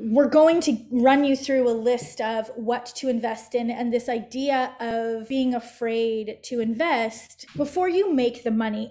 we're going to run you through a list of what to invest in and this idea of being afraid to invest before you make the money.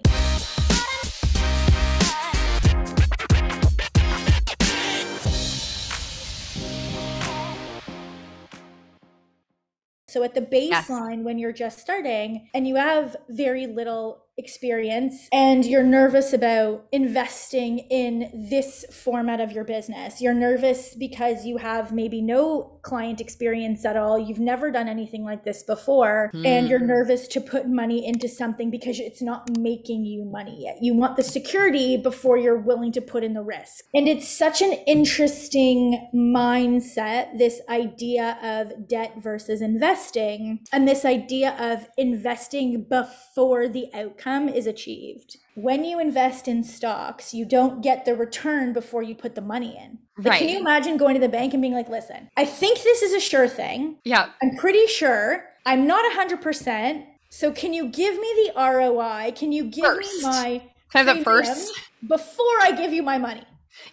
So at the baseline, when you're just starting and you have very little experience and you're nervous about investing in this format of your business, you're nervous because you have maybe no client experience at all. You've never done anything like this before. And you're nervous to put money into something because it's not making you money yet. You want the security before you're willing to put in the risk. And it's such an interesting mindset, this idea of debt versus investing, and this idea of investing before the outcome is achieved. When you invest in stocks, you don't get the return before you put the money in. Like, can you imagine going to the bank and being like, listen, I think this is a sure thing. Yeah. I'm pretty sure. I'm not 100%. So can you give me the ROI? Can you give me my kind of the first before I give you my money?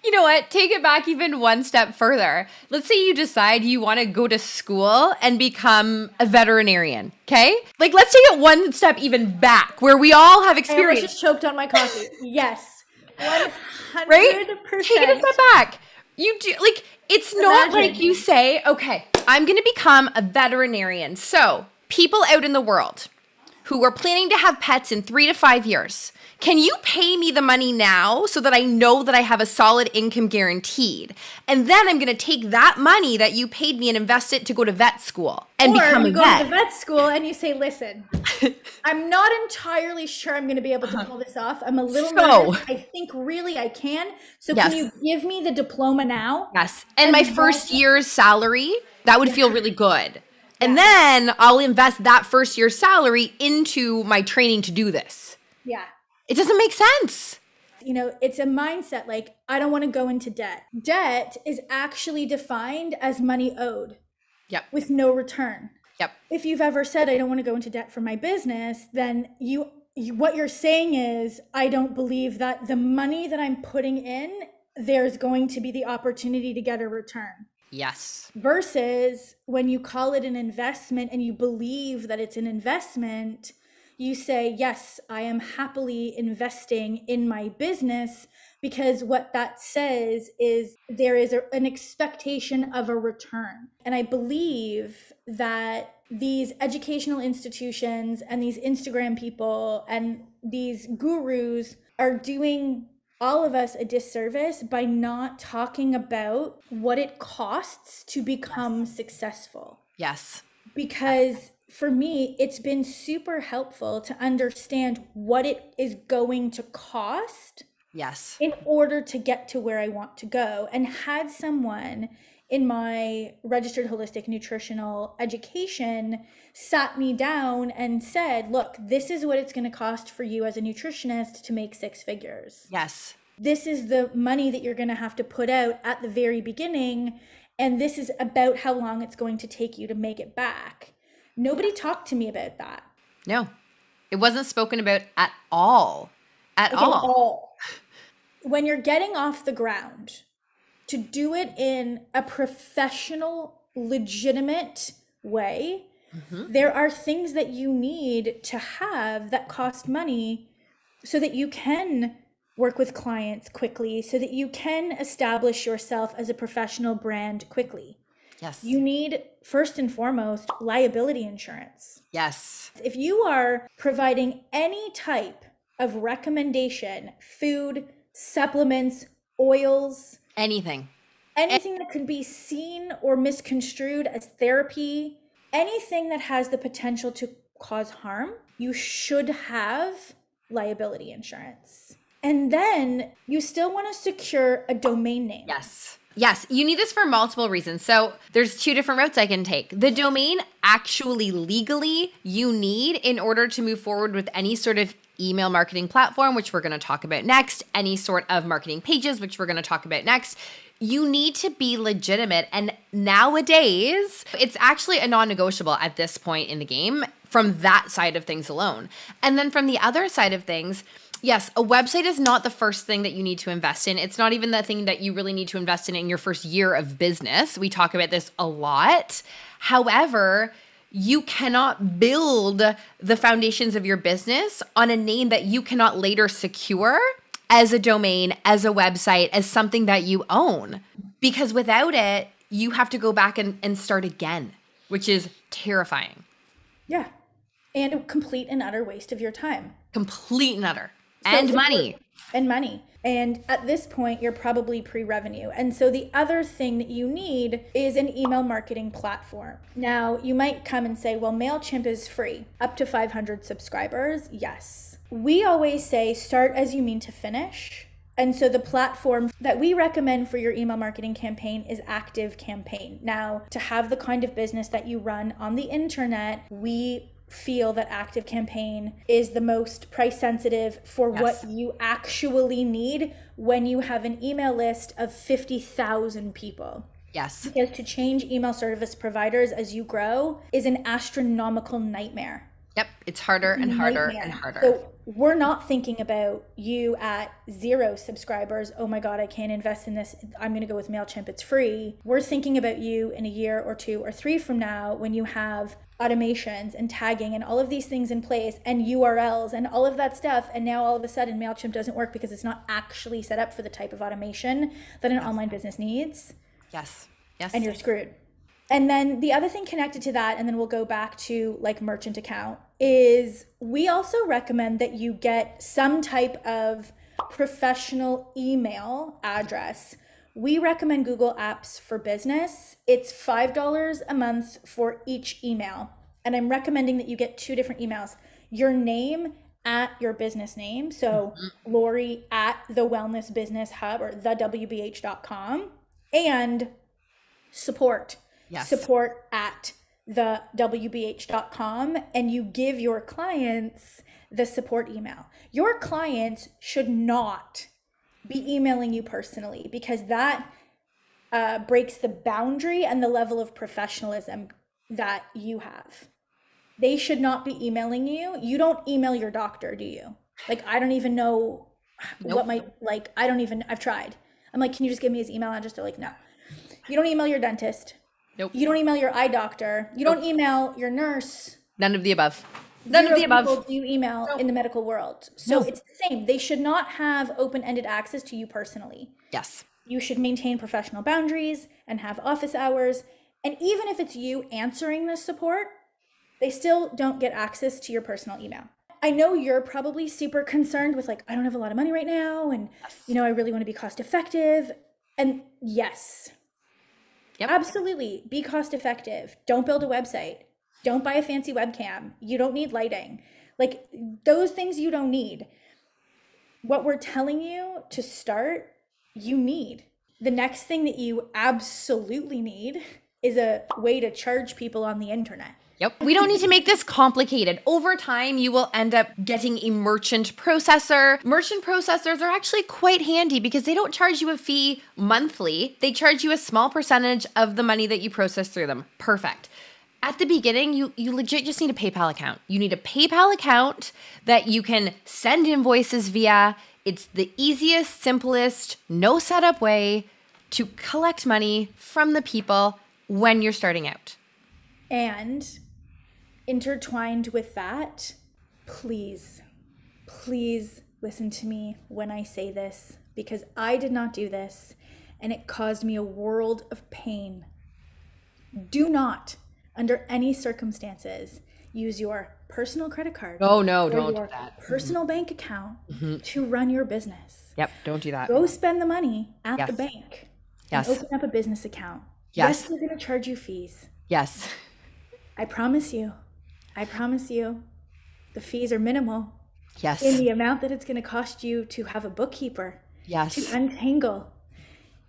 You know what? Take it back even one step further. Let's say you decide you want to go to school and become a veterinarian, okay? Like, let's take it one step even back where we all have experience. I just choked on my coffee. Yes. 100%. Right? Take it a step back. You do, like, it's not like you say, okay, I'm going to become a veterinarian. So people out in the world who are planning to have pets in 3 to 5 years, can you pay me the money now so that I know that I have a solid income guaranteed? And then I'm going to take that money that you paid me and invest it to go to vet school and become a vet. Or you go to the vet school and you say, listen, I'm not entirely sure I'm going to be able to pull this off. I'm a little nervous. I think really I can. So can you give me the diploma now? Yes. And my first year's salary, that would feel really good. And then I'll invest that first year's salary into my training to do this. Yeah. It doesn't make sense. You know, it's a mindset like, I don't want to go into debt. Debt is actually defined as money owed. Yep. With no return. Yep. If you've ever said, I don't want to go into debt for my business, then what you're saying is, I don't believe that the money that I'm putting in, there's going to be the opportunity to get a return. Yes. Versus when you call it an investment and you believe that it's an investment, you say, yes, I am happily investing in my business, because what that says is there is an expectation of a return. And I believe that these educational institutions and these Instagram people and these gurus are doing all of us a disservice by not talking about what it costs to become successful. Yes. Because for me, it's been super helpful to understand what it is going to cost. Yes. In order to get to where I want to go. And had someone in my registered holistic nutritional education sat me down and said, look, this is what it's going to cost for you as a nutritionist to make 6 figures. Yes. This is the money that you're going to have to put out at the very beginning. And this is about how long it's going to take you to make it back. Nobody talked to me about that. No, it wasn't spoken about at all. At all. When you're getting off the ground, to do it in a professional, legitimate way, there are things that you need to have that cost money so that you can work with clients quickly, so that you can establish yourself as a professional brand quickly. Yes. You need, first and foremost, liability insurance. Yes. If you are providing any type of recommendation, food, supplements, oils, anything that could be seen or misconstrued as therapy, anything that has the potential to cause harm, you should have liability insurance. And then you still want to secure a domain name. Yes. Yes, you need this for multiple reasons. So there's 2 different routes I can take. The domain actually legally you need in order to move forward with any sort of email marketing platform, which we're going to talk about next, any sort of marketing pages, which we're going to talk about next. You need to be legitimate. And nowadays, it's actually a non-negotiable at this point in the game from that side of things alone. And then from the other side of things, Yes, a website is not the first thing that you need to invest in. It's not even the thing that you really need to invest in your first year of business. We talk about this a lot. However, you cannot build the foundations of your business on a name that you cannot later secure as a domain, as a website, as something that you own. Because without it, you have to go back and start again, which is terrifying. Yeah. And a complete and utter waste of your time. Complete and utter. And money. And money. And at this point, you're probably pre-revenue. And so the other thing that you need is an email marketing platform. Now, you might come and say, well, MailChimp is free. Up to 500 subscribers, yes. We always say start as you mean to finish. And so the platform that we recommend for your email marketing campaign is ActiveCampaign. Now, to have the kind of business that you run on the internet, we feel that ActiveCampaign is the most price sensitive for what you actually need when you have an email list of 50,000 people. Yes. Because to change email service providers as you grow is an astronomical nightmare. Yep, it's harder and harder and harder. So we're not thinking about you at 0 subscribers. Oh my God, I can't invest in this. I'm going to go with MailChimp. It's free. We're thinking about you in a year or 2 or 3 from now when you have automations and tagging and all of these things in place and URLs and all of that stuff. And now all of a sudden MailChimp doesn't work because it's not actually set up for the type of automation that an online business needs. Yes. Yes. And you're screwed. And then the other thing connected to that, and then we'll go back to like merchant account, is we also recommend that you get some type of professional email address. We recommend Google Apps for Business. It's $5 a month for each email. And I'm recommending that you get 2 different emails. Your name at your business name. So Lori at the Wellness Business Hub or thewbh.com, and support. Yes. Support at thewbh.com, and you give your clients the support email. Your clients should not be emailing you personally because that breaks the boundary and the level of professionalism that you have. They should not be emailing you. You don't email your doctor, do you? Like, I don't even know what I've tried. I'm like, can you just give me his email address? They're like, no. You don't email your dentist. Nope. You don't email your eye doctor. You don't email your nurse. None of the above. None of the above. People do email in the medical world. So it's the same. They should not have open-ended access to you personally. Yes. You should maintain professional boundaries and have office hours. And even if it's you answering this support, they still don't get access to your personal email. I know you're probably super concerned with like, I don't have a lot of money right now. And, I really want to be cost effective. And yes. Yep. Absolutely. Be cost effective. Don't build a website. Don't buy a fancy webcam. You don't need lighting. Like those things you don't need. What we're telling you to start, you need. The next thing that you absolutely need is a way to charge people on the internet. Yep. We don't need to make this complicated. Over time, you will end up getting a merchant processor. Merchant processors are actually quite handy because they don't charge you a fee monthly. They charge you a small percentage of the money that you process through them. Perfect. At the beginning, you legit just need a PayPal account. You need a PayPal account that you can send invoices via. It's the easiest, simplest, no setup way to collect money from the people when you're starting out. And intertwined with that, please listen to me when I say this, because I did not do this and it caused me a world of pain. Do not, under any circumstances, use your personal credit card. Oh no, don't do that. Personal bank account to run your business. Yep, don't do that. Go spend the money at the bank. And open up a business account. Yes, they're going to charge you fees. Yes. I promise you, the fees are minimal. Yes. In the amount that it's going to cost you to have a bookkeeper. Yes. To untangle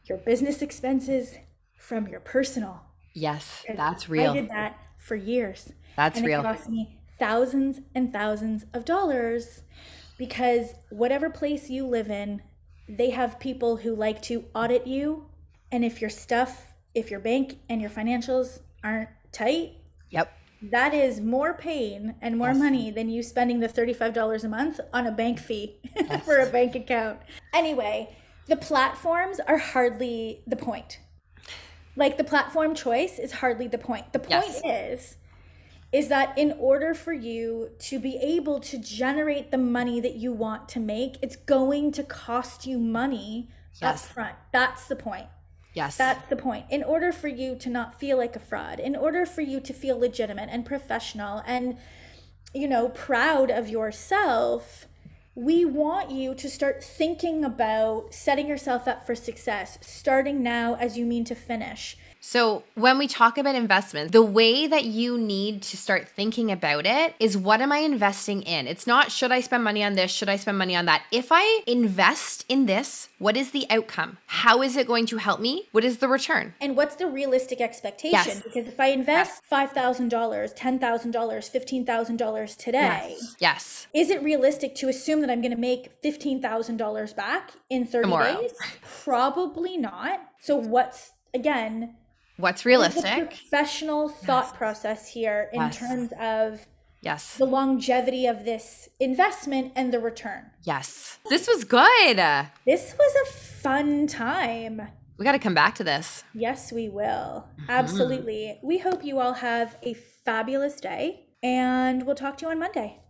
your business expenses from your personal. Yes, that's real. I did that for years. That's real. And it cost me thousands and thousands of dollars because whatever place you live in, they have people who like to audit you. And if your bank and your financials aren't tight, yep, That is more pain and more money than you spending the $35 a month on a bank fee for a bank account. Anyway, the platforms are hardly the point. Like, the platform choice is hardly the point. The point is that in order for you to be able to generate the money that you want to make, it's going to cost you money up front. That's the point. Yes. That's the point. In order for you to not feel like a fraud, in order for you to feel legitimate and professional and, you know, proud of yourself, we want you to start thinking about setting yourself up for success, starting now as you mean to finish. So when we talk about investments, the way that you need to start thinking about it is, what am I investing in? It's not, should I spend money on this? Should I spend money on that? If I invest in this, what is the outcome? How is it going to help me? What is the return? And what's the realistic expectation? Yes. Because if I invest $5,000, $10,000, $15,000 today, yes, is it realistic to assume that I'm going to make $15,000 back in 30 days? Probably not. So what's realistic? The professional thought process here in terms of the longevity of this investment and the return. Yes. This was good. This was a fun time. We got to come back to this. Yes, we will. Absolutely. We hope you all have a fabulous day, and we'll talk to you on Monday.